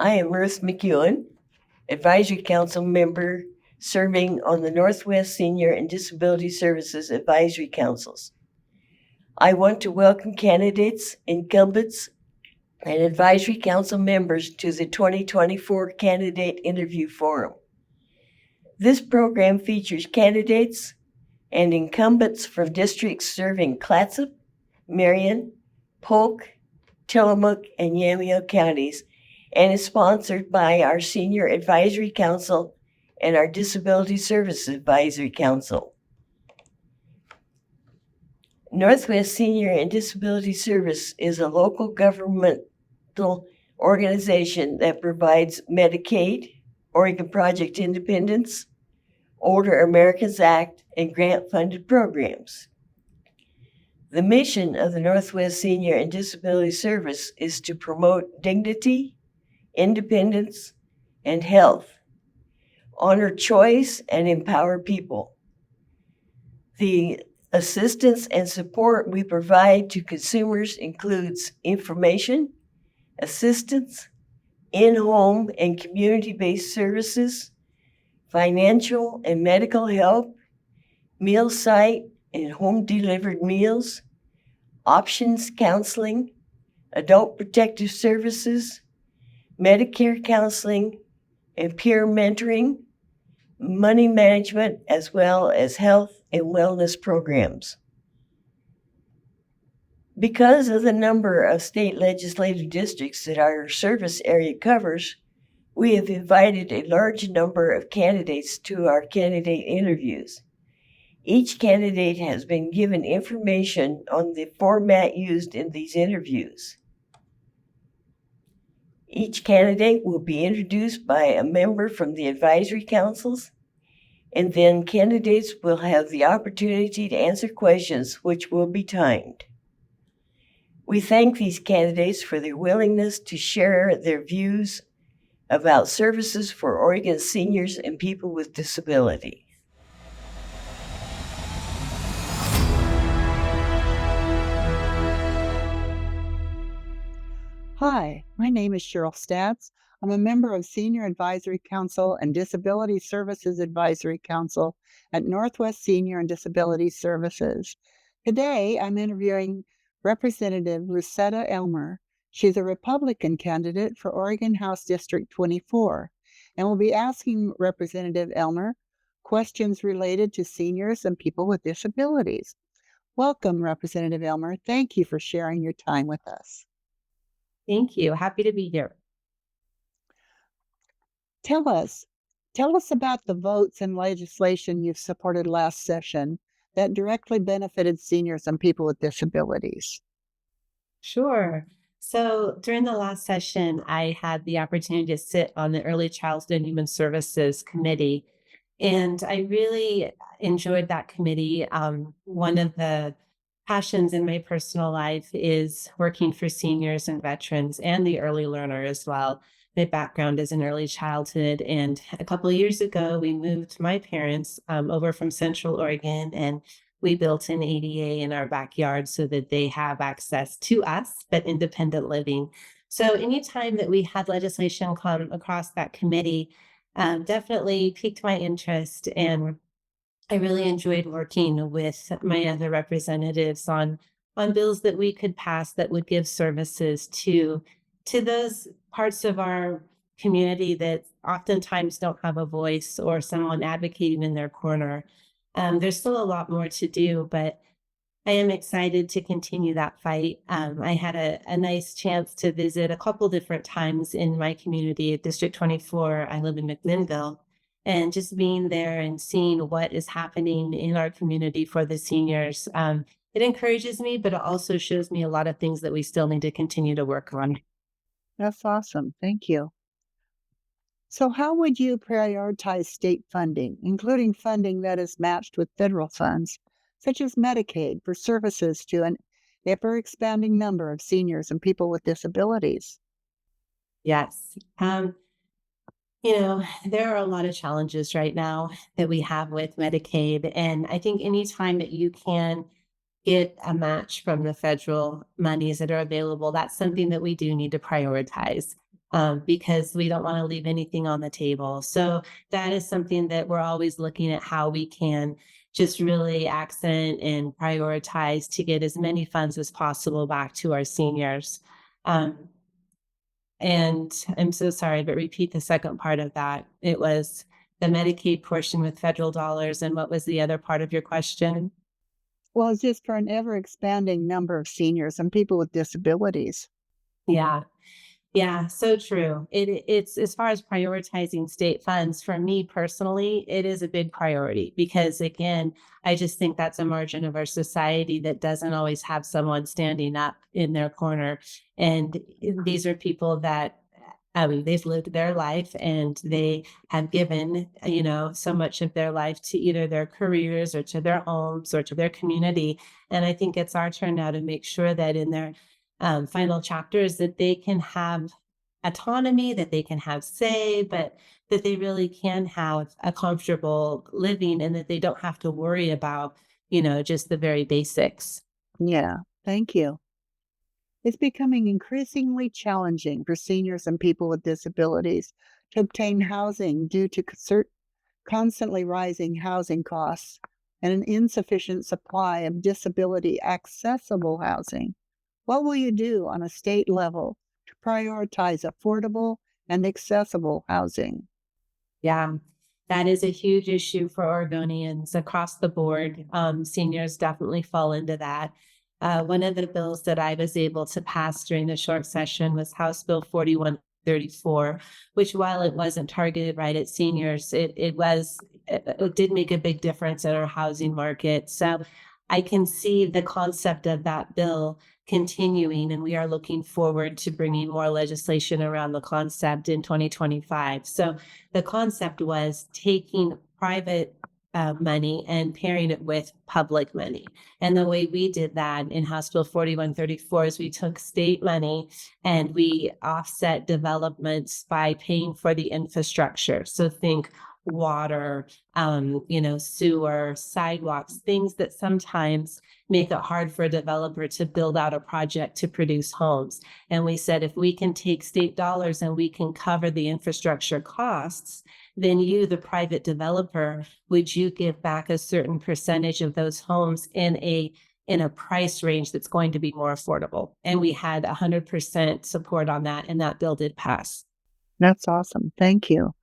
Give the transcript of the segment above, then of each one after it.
I am Ruth McEwen, Advisory Council member serving on the Northwest Senior and Disability Services Advisory Councils. I want to welcome candidates, incumbents, and Advisory Council members to the 2024 Candidate Interview Forum. This program features candidates and incumbents from districts serving Clatsop, Marion, Polk, Tillamook, and Yamhill counties, and is sponsored by our Senior Advisory Council and our Disability Services Advisory Council. Northwest Senior and Disability Service is a local governmental organization that provides Medicaid, Oregon Project Independence, Older Americans Act, and grant-funded programs. The mission of the Northwest Senior and Disability Service is to promote dignity, independence, and health, honor choice, and empower people. The assistance and support we provide to consumers includes information, assistance, in-home and community-based services, financial and medical help, meal site and home-delivered meals, options counseling, adult protective services, Medicare counseling, and peer mentoring, money management, as well as health and wellness programs. Because of the number of state legislative districts that our service area covers, we have invited a large number of candidates to our candidate interviews. Each candidate has been given information on the format used in these interviews. Each candidate will be introduced by a member from the advisory councils, and then candidates will have the opportunity to answer questions which will be timed. We thank these candidates for their willingness to share their views about services for Oregon seniors and people with disability. Hi, my name is Cheryl Statz. I'm a member of Senior Advisory Council and Disability Services Advisory Council at Northwest Senior and Disability Services. Today, I'm interviewing Representative Lucetta Elmer. She's a Republican candidate for Oregon House District 24, and we'll be asking Representative Elmer questions related to seniors and people with disabilities. Welcome, Representative Elmer. Thank you for sharing your time with us. Thank you. Happy to be here. Tell us about the votes and legislation you've supported last session that directly benefited seniors and people with disabilities. Sure. So during the last session, I had the opportunity to sit on the Early Childhood and Human Services Committee, and I really enjoyed that committee. One of the passions in my personal life is working for seniors and veterans and the early learner as well. My background is in early childhood, and a couple of years ago, we moved my parents over from Central Oregon, and we built an ADA in our backyard so that they have access to us, but independent living. So anytime that we had legislation come across that committee, definitely piqued my interest, and I really enjoyed working with my other representatives on bills that we could pass that would give services to those parts of our community that oftentimes don't have a voice or someone advocating in their corner. There's still a lot more to do, but I am excited to continue that fight. I had a nice chance to visit a couple different times in my community at District 24. I live in McMinnville. And just being there and seeing what is happening in our community for the seniors, it encourages me, but it also shows me a lot of things that we still need to continue to work on. That's awesome. Thank you. So how would you prioritize state funding, including funding that is matched with federal funds, such as Medicaid, for services to an ever-expanding number of seniors and people with disabilities? Yes. There are a lot of challenges right now that we have with Medicaid. And I think anytime that you can get a match from the federal monies that are available, that's something that we do need to prioritize. because we don't want to leave anything on the table. So that is something that we're always looking at how we can just really accent and prioritize to get as many funds as possible back to our seniors. Um, and I'm so sorry, but repeat the second part of that. It was the Medicaid portion with federal dollars. And what was the other part of your question? Well, it's just for an ever expanding number of seniors and people with disabilities. Yeah. Yeah, so true. It's as far as prioritizing state funds, for me personally, it is a big priority because again, I just think that's a margin of our society that doesn't always have someone standing up in their corner. And these are people that they've lived their life and they have given, so much of their life to either their careers or to their homes or to their community. And I think it's our turn now to make sure that in their final chapters that they can have autonomy, that they can have say, but that they really can have a comfortable living and that they don't have to worry about, just the very basics. Yeah, thank you. It's becoming increasingly challenging for seniors and people with disabilities to obtain housing due to constantly rising housing costs and an insufficient supply of disability accessible housing. What will you do on a state level to prioritize affordable and accessible housing? Yeah, that is a huge issue for Oregonians across the board. Seniors definitely fall into that. One of the bills that I was able to pass during the short session was House Bill 4134, which while it wasn't targeted right at seniors, it did make a big difference in our housing market. So I can see the concept of that bill continuing, and we are looking forward to bringing more legislation around the concept in 2025. So the concept was taking private money and pairing it with public money. And the way we did that in House Bill 4134 is we took state money and we offset developments by paying for the infrastructure. So think water, sewer, sidewalks, things that sometimes make it hard for a developer to build out a project to produce homes. And we said, if we can take state dollars and we can cover the infrastructure costs, then you, the private developer, would you give back a certain percentage of those homes in a price range that's going to be more affordable? And we had 100% support on that, and that bill did pass. That's awesome. Thank you.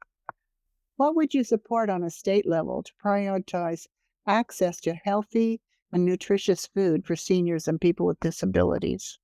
What would you support on a state level to prioritize access to healthy and nutritious food for seniors and people with disabilities?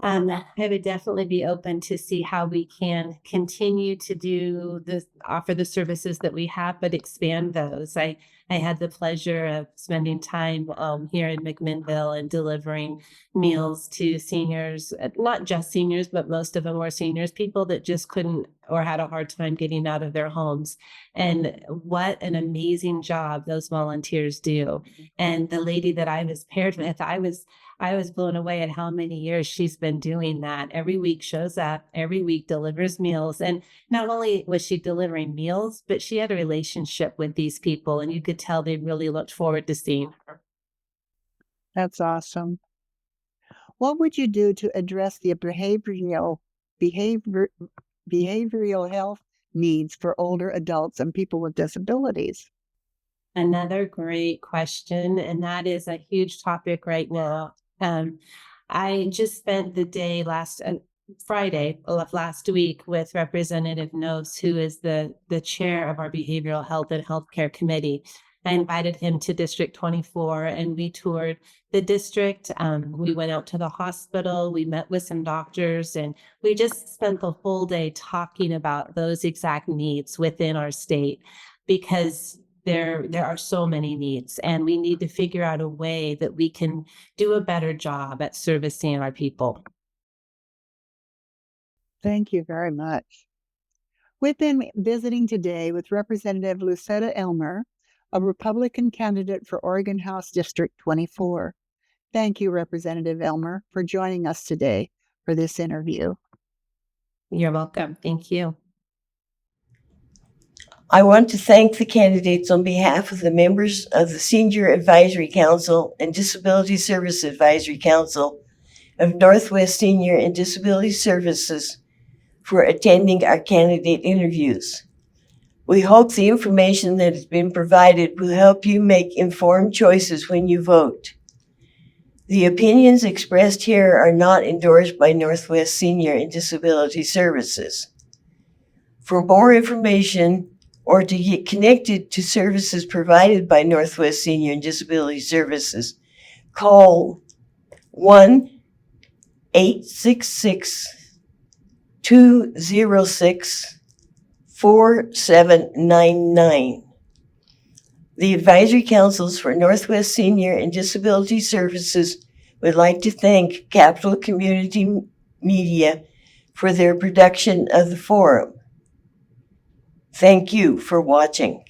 I would definitely be open to see how we can continue to offer the services that we have, but expand those. I had the pleasure of spending time here in McMinnville and delivering meals to seniors, not just seniors, but most of them were seniors, people that just couldn't or had a hard time getting out of their homes. And what an amazing job those volunteers do. And the lady that I was paired with, I was blown away at how many years she's been doing that. Every week shows up, every week delivers meals. And not only was she delivering meals, but she had a relationship with these people. And you could tell they really looked forward to seeing her. That's awesome. What would you do to address the behavior, behavioral health needs for older adults and people with disabilities? Another great question. And that is a huge topic right now. I just spent the day Friday of last week with Representative Nose, who is the chair of our Behavioral Health and Healthcare Committee. I invited him to District 24 and we toured the district. We went out to the hospital, we met with some doctors, and we just spent the whole day talking about those exact needs within our state because there are so many needs, and we need to figure out a way that we can do a better job at servicing our people. Thank you very much. We've been visiting today with Representative Lucetta Elmer, a Republican candidate for Oregon House District 24. Thank you, Representative Elmer, for joining us today for this interview. You're welcome. Thank you. I want to thank the candidates on behalf of the members of the Senior Advisory Council and Disability Service Advisory Council of Northwest Senior and Disability Services for attending our candidate interviews. We hope the information that has been provided will help you make informed choices when you vote. The opinions expressed here are not endorsed by Northwest Senior and Disability Services. For more information or to get connected to services provided by Northwest Senior and Disability Services, call 1-866-206-4799. The advisory councils for Northwest Senior and Disability Services would like to thank Capital Community Media for their production of the forum. Thank you for watching.